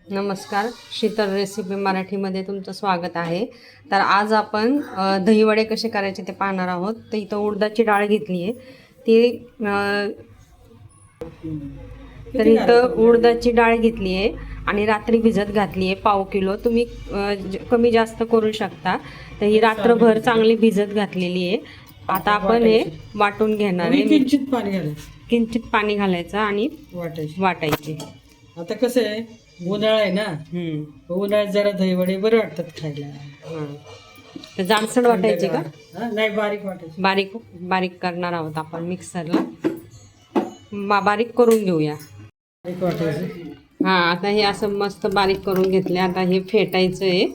नमस्कार, शीतल रेसिपी मराठीमध्ये तुमचं स्वागत आहे. तर आज आपण दहीवडे कसे करायचे ते पाहणार आहोत. तर इथं उडदाची डाळ घेतली आहे ती तर इथं उडदाची डाळ घेतली आहे आणि रात्री भिजत घातली आहे पाव किलो. तुम्ही कमी जास्त करू शकता. तर ही रात्रभर चांगली भिजत घातलेली आहे. आता आपण हे वाटून घेणार आहे. किंचित पाणी घालायचं आणि वाटायचे. आता कसं आहे, उन्हाळा आहे ना, उन्हाळ्यात जरा दहीवडे बरे वाटतात खायला. तर जाडसर वाटायचे का? नाही, बारीक वाटायचे. बारीक बारीक करणार आहोत आपण मिक्सरला. बारीक करून घेऊया. बारीक वाटायचे. आता हे असं मस्त बारीक करून घेतले. आता हे फेटायचं आहे.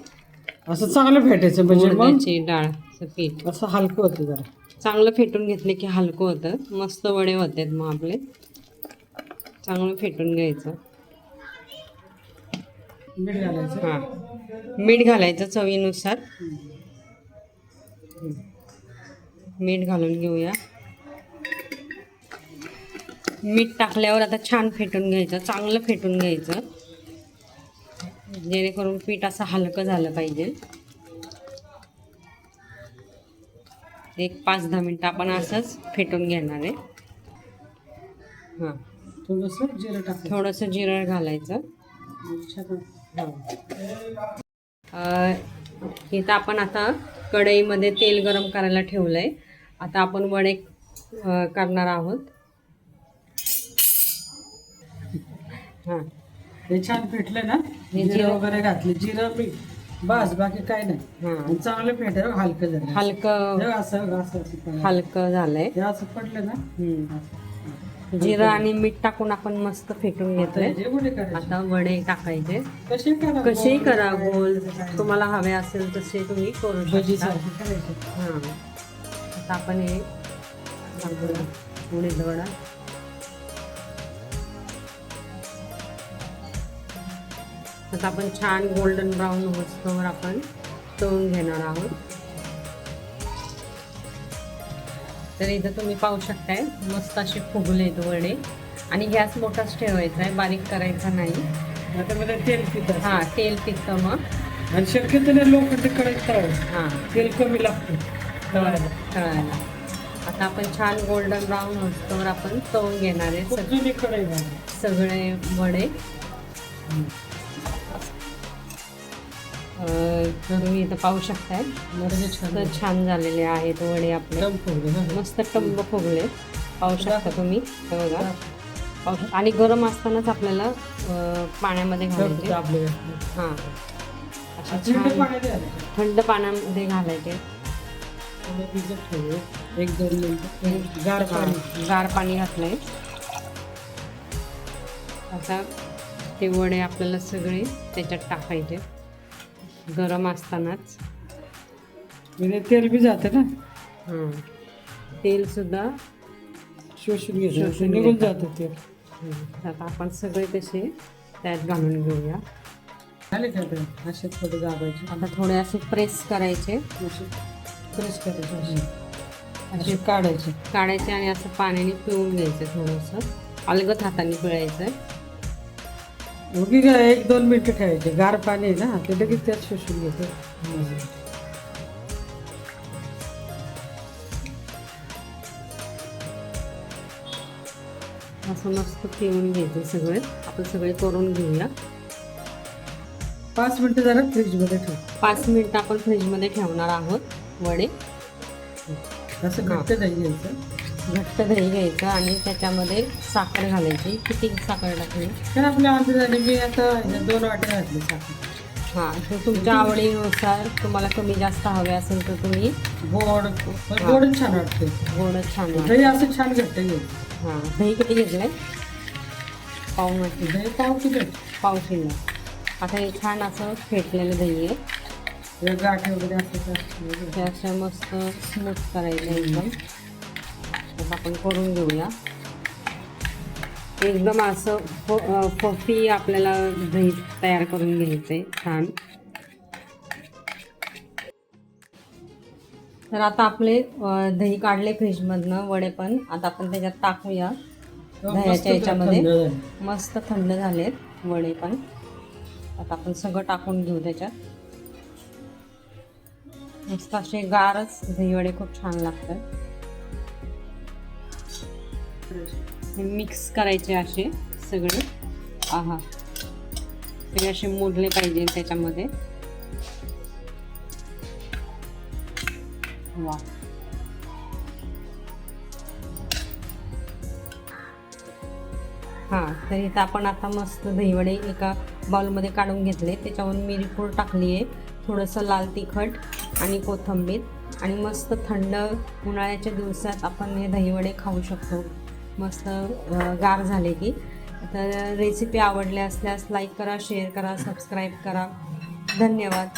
असं चांगलं फेटायचं म्हणजे उडदाची डाळचं पीठ असं हलकं होतं. जरा चांगलं फेटून घेतले की हलकं होतं. मस्त वडे होतात मग आपले. चांगलं फेटून घ्यायचं. मीठ घालायचं. मीठ घालायचं चवीनुसार. मीठ घालून घेऊया. मीठ टाकल्यावर आता छान फेटून घ्यायचं. चांगलं फेटून घ्यायचं जेणेकरून पीठ असं हलकं झालं पाहिजे. 1-5-10 मिनटं आपण असंच फेटून घेणार आहे. थोडंसं जिरं घालायचं. इथं आपण आता कढईमध्ये तेल गरम करायला ठेवलंय. आता आपण वडे करणार आहोत. हे छान फेटले ना, जिरं वगैरे घातले, जिरं मीठ बस, बाकी काय नाही. चांगलं फेटायला हलकं झालं. हलकं झालंय. असं पडलं ना, जिरं आणि मीठ टाकून आपण मस्त फेटून घेतोय. आता वडे टाकायचे. कसेही करा, गोल तुम्हाला हवे असेल तसे तुम्ही करू शकता. आता आपण हे उडीद वडा आता आपण छान गोल्डन ब्राऊन होस्तोवर आपण तळून घेणार आहोत. तर इथं तुम्ही पाहू शकताय मस्त असे फुगले वडे. आणि गॅस मोठाच ठेवायचा आहे, बारीक करायचा नाही. आता मध्ये तेल पितं. तेल पितं मग. आणि शक्यतो लोक ते कढईत तळायचं. तेल कमी लागतं तळायला. आता आपण छान गोल्डन ब्राऊन होस्तोवर आपण तळून घेणार आहे सगळे वडे. तुम्ही इथं पाहू शकताय छान झालेले आहेत वडे आपले. मस्त टंब फुगले पाहू शकता तुम्ही. बघा, आणि गरम असतानाच आपल्याला पाण्यामध्ये घालायचे. असे थंड पाण्यामध्ये घालायचे. 1-2 मिनिट गार पाणी घातलंय. आता ते वडे आपल्याला सगळे त्याच्यात टाकायचे गरम असतानाच. तेल बी जाते ना, तेल सुद्धा शोषून निघून जातं तेल. आता आपण सगळे तसे त्यात घालून घेऊया. असे थोडे दाबायचे. आता थोडे असे प्रेस करायचे. प्रेस करायचे, असे काढायचे आणि असं पाण्याने पिळून घ्यायचं. थोडंसं अलगद हाताने पिळायचं. 1-2 मिनिटं ठेवायचे. गार पाणी आहे ना, ते लगेच त्यात शोषून घ्यायचं. असं मस्त पिळून घ्यायचं सगळे. आपण सगळे करून घेऊया. 5 मिनिटं जरा फ्रीजमध्ये ठेव. 5 मिनिटं आपण फ्रीजमध्ये ठेवणार आहोत वडे. असं घट्ट दही घ्यायचं. दही घ्यायचं आणि त्याच्यामध्ये साखर घालायची. किती साखर टाकली? तर आपल्या अंदाजाने मी आता 2 वाट्या घातली साखर. तर तुमच्या आवडीनुसार तुम्हाला कमी जास्त हवे असेल तर तुम्ही गोडच छान वाटते. दही असं छान घट्ट घ्यायचं. दही किती घेतलंय? पाव किलो. आता हे छान असं फेटलेलं दही आहे. गाठी वगैरे असं ते असं मस्त स्मूथ करायचं एकदम. आपण करून घेऊया. एकदम असं पफी आपल्याला दही तयार करून घ्यायचंय छान. तर आता आपले दही काढले फ्रीजमधनं. वडे पण आता आपण त्याच्यात टाकूया. दह्याच्या याच्यामध्ये मस्त थंड झालेत वडे पण. आता आपण सगळं टाकून घेऊ त्याच्यात. मस्त असे गारच दहीवडे खूप छान लागतात. मिक्स करायचे असे सगळे. आहा, सगळे असे मोडले पाहिजे त्याच्यामध्ये. वा, हां, तर इथं आपण आता मस्त दहीवडे एका बाउलमध्ये काढून घेतले. त्याच्यावर मिरपूड टाकली आहे, थोडंसं लाल तिखट आणि कोथिंबीर, आणि मस्त थंड उन्हाळ्याच्या दिवसात आपण हे दहीवडे खाऊ शकतो. मस्त गार झाले की. तर रेसिपी आवडल्या असल्यास लाईक करा, शेअर करा, सबस्क्राईब करा. धन्यवाद.